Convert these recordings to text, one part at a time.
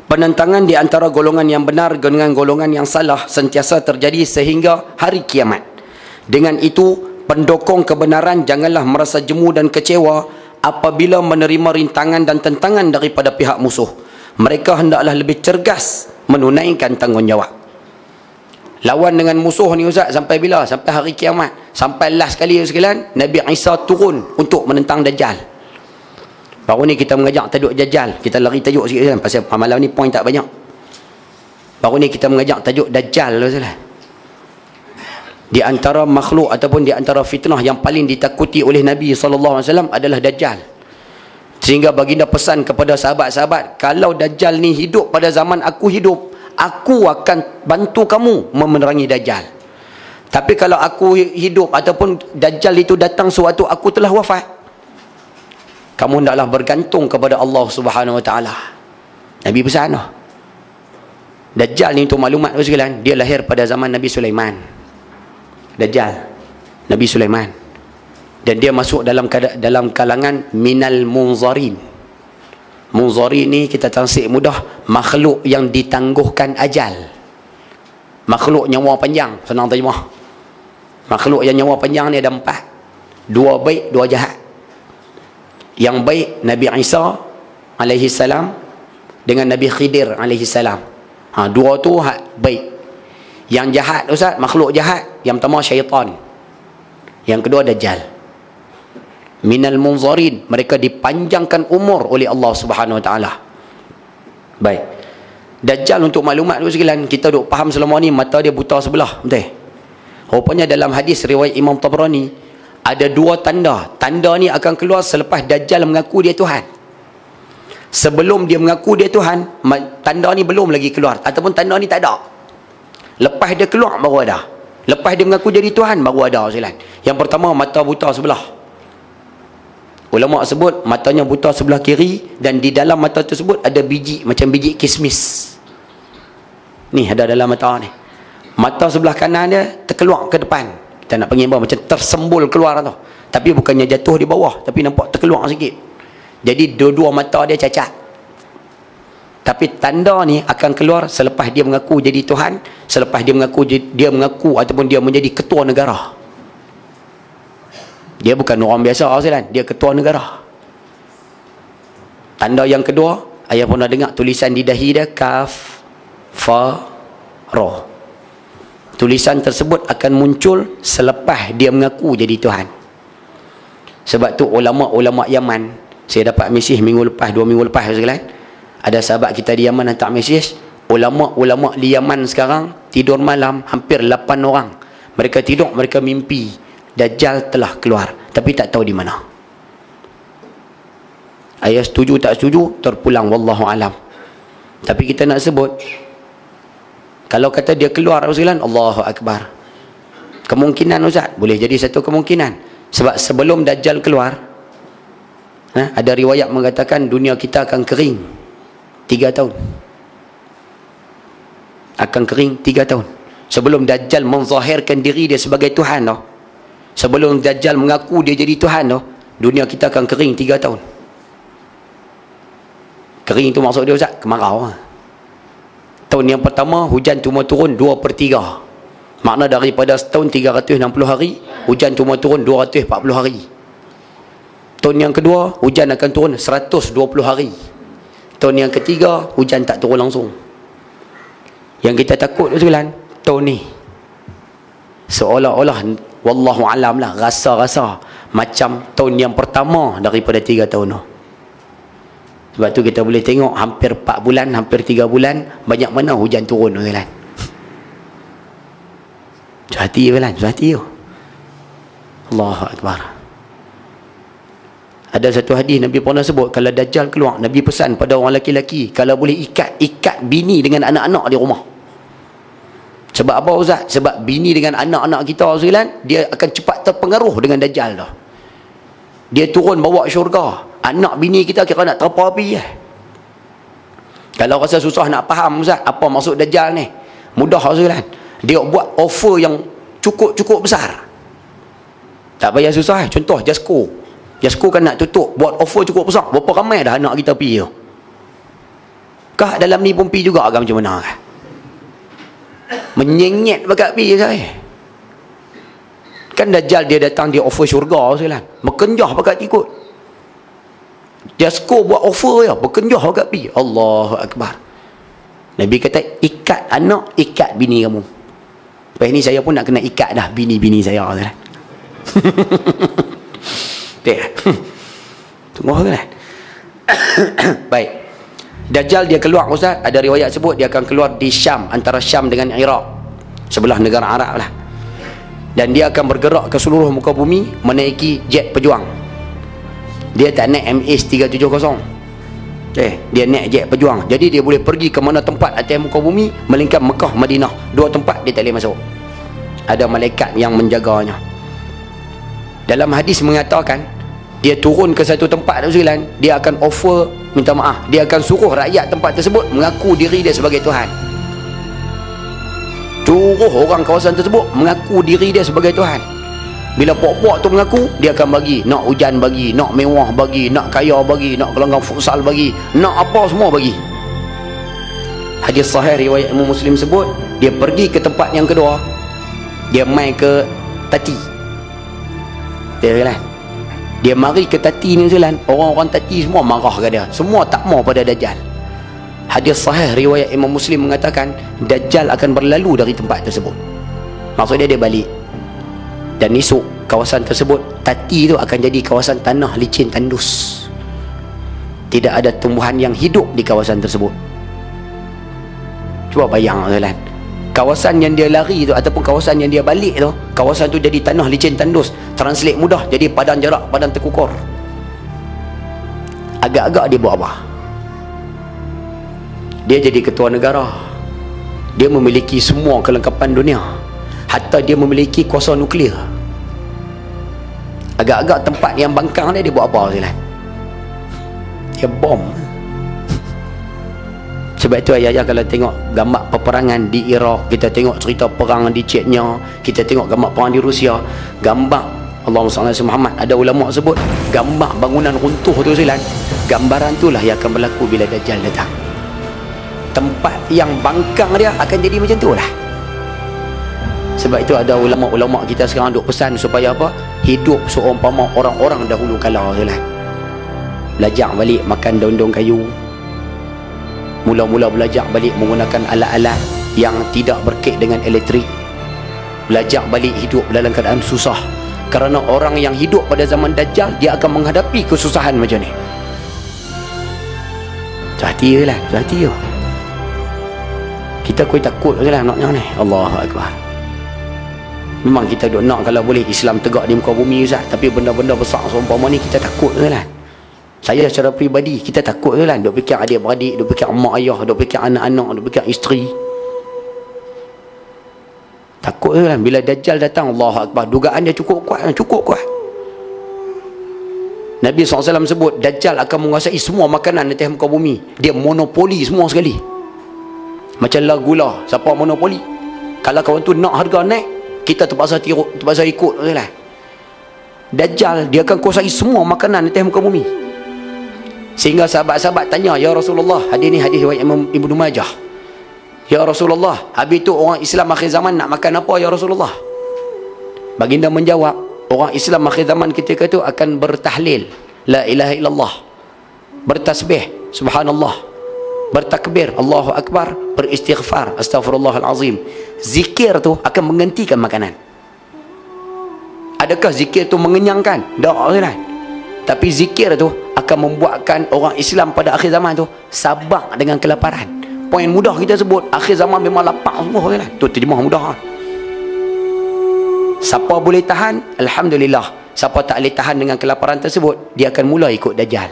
Penentangan di antara golongan yang benar dengan golongan yang salah sentiasa terjadi sehingga hari kiamat. Dengan itu, pendokong kebenaran janganlah merasa jemu dan kecewa apabila menerima rintangan dan tentangan daripada pihak musuh. Mereka hendaklah lebih cergas menunaikan tanggungjawab. Lawan dengan musuh ni Ustaz sampai bila? Sampai hari kiamat. Sampai last kali sekalian Nabi Isa turun untuk menentang Dajjal. Baru ni kita mengajak tajuk Dajjal. Kita lari tajuk sikit kan, pasal malam ni poin tak banyak. Baru ni kita mengajak tajuk Dajjal lah. Di antara makhluk ataupun di antara fitnah yang paling ditakuti oleh Nabi SAW adalah Dajjal. Sehingga baginda pesan kepada sahabat-sahabat, kalau Dajjal ni hidup pada zaman aku hidup, aku akan bantu kamu memerangi Dajjal. Tapi kalau aku hidup ataupun Dajjal itu datang sewaktu aku telah wafat, kamu hendaklah bergantung kepada Allah Subhanahu Wa Taala. Nabi pesan lah. Dajjal ni untuk maklumat sekalian, dia lahir pada zaman Nabi Sulaiman. Dajjal Nabi Sulaiman, dan dia masuk dalam kalangan minal munzarin. Munzarin ni kita tansik mudah, makhluk yang ditangguhkan ajal, makhluk nyawa panjang, senang terjemah. Makhluk yang nyawa panjang ni ada 4, 2 baik 2 jahat. Yang baik Nabi Isa alaihi salam dengan Nabi Khidir alaihi salam. Dua tu baik. Yang jahat Ustaz, makhluk jahat, yang pertama syaitan, yang kedua Dajjal. Minal munzarin, mereka dipanjangkan umur oleh Allah Subhanahu Wa Taala. Baik. Dajjal untuk maklumat dulu sekalian, kita duk faham selama ni mata dia buta sebelah, betul? Rupanya dalam hadis riwayat Imam Tabrani ada 2 tanda. Tanda ni akan keluar selepas Dajjal mengaku dia Tuhan. Sebelum dia mengaku dia Tuhan, tanda ni belum lagi keluar, ataupun tanda ni tak ada. Lepas dia keluar baru ada. Lepas dia mengaku jadi Tuhan baru ada sekalian. Yang pertama, mata buta sebelah. Ulama sebut matanya buta sebelah kiri, dan di dalam mata tersebut ada biji macam biji kismis. Ni ada dalam mata ni. Mata sebelah kanan dia terkeluar ke depan. Kita nak panggil apa, macam tersembul keluar tu. Tapi bukannya jatuh di bawah, tapi nampak terkeluar sikit. Jadi dua-dua mata dia cacat. Tapi tanda ni akan keluar selepas dia mengaku jadi Tuhan, selepas dia mengaku ataupun dia menjadi ketua negara. Dia bukan orang biasa kan, dia ketua negara. Tanda yang kedua, ayah pernah dengar tulisan di dahi dia kaf fa ra. Tulisan tersebut akan muncul selepas dia mengaku jadi Tuhan. Sebab tu ulama-ulama Yaman, saya dapat mesej minggu lepas, 2 minggu lepas sekalian, ada sahabat kita di Yaman hantar mesej, ulama-ulama di Yaman sekarang tidur malam hampir 8 orang. Mereka tidur, mereka mimpi Dajjal telah keluar, tapi tak tahu di mana. Ayah setuju tak setuju terpulang, wallahu alam. Tapi kita nak sebut, kalau kata dia keluar sekalian, Allahu Akbar. Kemungkinan Ustaz, boleh jadi satu kemungkinan. Sebab sebelum Dajjal keluar, ada riwayat mengatakan dunia kita akan kering 3 tahun. Akan kering 3 tahun. Sebelum Dajjal menzahirkan diri dia sebagai Tuhan tau. Sebelum Dajjal mengaku dia jadi Tuhan tau, dunia kita akan kering 3 tahun. Kering tu maksud dia Ustaz, kemarau. Tahun yang pertama hujan cuma turun 2/3. Makna daripada setahun 360 hari, hujan cuma turun 240 hari. Tahun yang kedua hujan akan turun 120 hari. Tahun yang ketiga hujan tak turun langsung. Yang kita takut sekalian, tahun ni seolah-olah wallahu alam lah, rasa-rasa macam tahun yang pertama daripada 3 tahun tu. Sebab tu kita boleh tengok hampir 4 bulan, hampir 3 bulan, banyak mana hujan turun sekalian. Hati sekalian, hati tu. Allahu Akbar. Ada satu hadis Nabi pernah sebut, kalau Dajjal keluar, Nabi pesan pada orang lelaki-lelaki, kalau boleh ikat bini dengan anak-anak di rumah. Sebab apa Ustaz? Sebab bini dengan anak-anak kita sekalian, dia akan cepat terpengaruh dengan Dajjal dah. Dia turun bawa syurga. Anak bini kita kira nak terpa api je. Kalau rasa susah nak faham Ustaz apa maksud Dajjal ni, mudah sekalian. Dia buat offer yang cukup besar. Tak payah susah. Contoh Jasko kan nak tutup, buat offer cukup besar. Berapa ramai dah anak kita pergi tu? Kah dalam ni pun pi juga ke macam mana? Menyenyet bakat pi saya. Kan Dajjal dia datang, dia offer syurga sekalian. Berkenjah bakat ikut. Jasko buat offer ya, berkenjah bakat pi. Allahu Akbar. Nabi kata, ikat anak, ikat bini kamu. Lepas ni saya pun nak kena ikat dah bini-bini saya. Tunggu kan? Baik. Dajjal dia keluar Ustaz, ada riwayat sebut dia akan keluar di Syam, antara Syam dengan Iraq, sebelah negara Arab lah. Dan dia akan bergerak ke seluruh muka bumi menaiki jet pejuang. Dia tak naik MH370. Dia naik jet pejuang. Jadi dia boleh pergi ke mana tempat atas muka bumi, melainkan Mekah, Madinah. Dua tempat dia tak boleh masuk. Ada malaikat yang menjaganya. Dalam hadis mengatakan, dia turun ke satu tempat tu sekalian, dia akan offer minta maaf. Dia akan suruh rakyat tempat tersebut mengaku diri dia sebagai Tuhan. Suruh orang kawasan tersebut mengaku diri dia sebagai Tuhan. Bila pok-pok tu mengaku, dia akan bagi. Nak hujan bagi, nak mewah bagi, nak kaya bagi, nak gelanggang futsal bagi, nak apa semua bagi. Hadis sahih riwayat Imam Muslim sebut, dia pergi ke tempat yang kedua, dia mai ke Tati. Dia mari ke Tati ni sekalian, orang-orang Tati semua marah ke dia, semua tak mau pada Dajjal. Hadis sahih riwayat Imam Muslim mengatakan, Dajjal akan berlalu dari tempat tersebut. Maksudnya dia balik. Dan esok kawasan tersebut, Tati tu akan jadi kawasan tanah licin tandus. Tidak ada tumbuhan yang hidup di kawasan tersebut. Cuba bayang sekalian, kawasan yang dia lari tu ataupun kawasan yang dia balik tu, kawasan tu jadi tanah licin tandus. Translate mudah, jadi padang jarak, padang terkukur. Agak-agak dia buat apa? Dia jadi ketua negara. Dia memiliki semua kelengkapan dunia. Hatta dia memiliki kuasa nuklear. Agak-agak tempat yang bangkang dia buat apa sekalian? Dia bom. Sebab itu ayah-ayah kalau tengok gambar peperangan di Iraq, kita tengok cerita perang di Chechnya, kita tengok gambar perang di Rusia, gambar Allahumma salli ala Muhammad, ada ulama sebut gambar bangunan runtuh tu sekalian, gambaran itulah yang akan berlaku bila Dajjal datang. Tempat yang bangkang dia akan jadi macam tu lah. Sebab itu ada ulama-ulama kita sekarang duk pesan supaya apa? Hidup seumpama orang-orang dahulu kala sekalian. Belajar balik makan daun-daun kayu. Mula-mula belajar balik menggunakan alat-alat yang tidak berkait dengan elektrik. Belajar balik hidup dalam keadaan susah. Kerana orang yang hidup pada zaman Dajjal, dia akan menghadapi kesusahan macam ni. Hati lah, hati lah. Kita kuih takut lah naknya ni. Allahu Akbar. Memang kita duk nak kalau boleh Islam tegak di muka bumi Ustaz, tapi benda-benda besar seumpama ni kita takut lah. Saya secara peribadi, kita takut lah. Duk fikir adik-beradik, duk fikir mak ayah, duk fikir anak-anak, duk fikir isteri. Takut lah. Bila Dajjal datang, Allahu Akbar, dugaan dia cukup kuat. Cukup kuat. Nabi SAW sebut, Dajjal akan menguasai semua makanan di atas muka bumi. Dia monopoli semua sekali. Macam lah gula, siapa monopoli? Kalau kawan tu nak harga naik, kita terpaksa ikut lah. Dajjal, dia akan kuasai semua makanan di atas muka bumi. Sehingga sahabat-sahabat tanya, Ya Rasulullah, hadis ni hadis riwayat Imam Ibnu Majah. Ya Rasulullah, habis tu orang Islam akhir zaman nak makan apa ya Rasulullah? Baginda menjawab, orang Islam akhir zaman ketika itu akan bertahlil, la ilaha illallah, bertasbih, subhanallah, bertakbir, Allahu Akbar, beristighfar, astaghfirullahalazim. Zikir tu akan menggantikan makanan. Adakah zikir tu mengenyangkan? Tak kan? Tapi zikir tu akan membuatkan orang Islam pada akhir zaman tu sabar dengan kelaparan. Poin mudah kita sebut, akhir zaman memang lapar semua kan? Tu terjemah mudah. Siapa boleh tahan, alhamdulillah. Siapa tak boleh tahan dengan kelaparan tersebut, dia akan mula ikut Dajjal.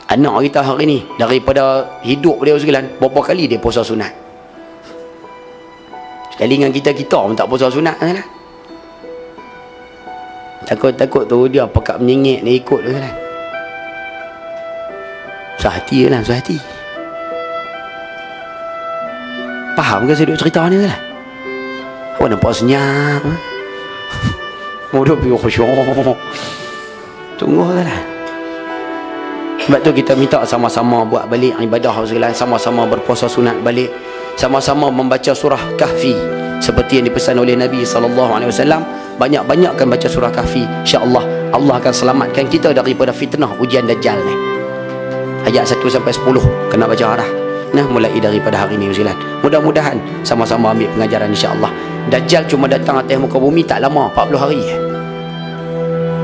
Anak kita hari ni, daripada hidup dia sekalian, berapa kali dia puasa sunat? Sekali dengan kita pun tak puasa sunat kan? Takut-takut tu dia pakat menyengit dia ikut tu kan? Sehati lah, sehati. Faham ke saya duk cerita ni lah? Awak nampak senyap. Mudah pergi khusyuk. Tunggu lah. Sebab tu kita minta sama-sama buat balik ibadah sekalian, sama-sama berpuasa sunat balik, sama-sama membaca surah Kahfi seperti yang dipesan oleh Nabi SAW. Banyak-banyakkan baca surah Kahfi, insya-Allah Allah akan selamatkan kita daripada fitnah ujian Dajjal ni. Ayat 1 sampai 10 kena baca dah. Nah, mulai daripada hari ini sekalian. Mudah-mudahan sama-sama ambil pengajaran, insya-Allah. Dajjal cuma datang atas muka bumi tak lama, 40 hari.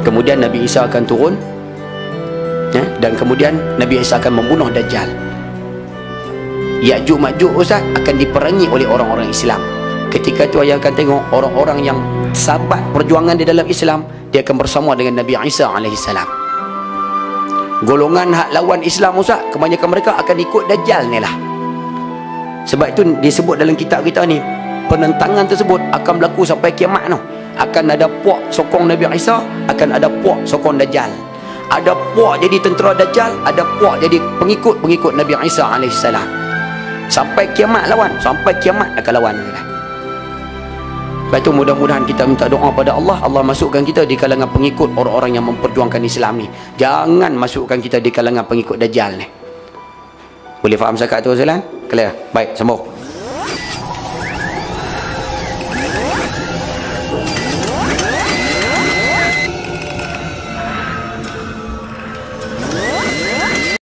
Kemudian Nabi Isa akan turun, dan kemudian Nabi Isa akan membunuh Dajjal. Ya'juj Ma'juj Ustaz akan diperangi oleh orang-orang Islam. Ketika itu ayah akan tengok orang-orang yang sahabat perjuangan di dalam Islam, dia akan bersama dengan Nabi Isa alaihissalam. Golongan hak lawan Islam Ustaz, kebanyakan mereka akan ikut Dajjal ni lah. Sebab itu disebut dalam kitab kita ni, penentangan tersebut akan berlaku sampai kiamat tu. Akan ada puak sokong Nabi Isa, akan ada puak sokong Dajjal. Ada puak jadi tentera Dajjal, ada puak jadi pengikut Nabi Isa alaihissalam. Sampai kiamat lawan, sampai kiamat akan lawan. Sebab itu mudah-mudahan kita minta doa pada Allah, Allah masukkan kita di kalangan pengikut orang-orang yang memperjuangkan Islam ni. Jangan masukkan kita di kalangan pengikut Dajjal ni. Boleh faham zakat tu Ustaz? Clear? Baik, sambung.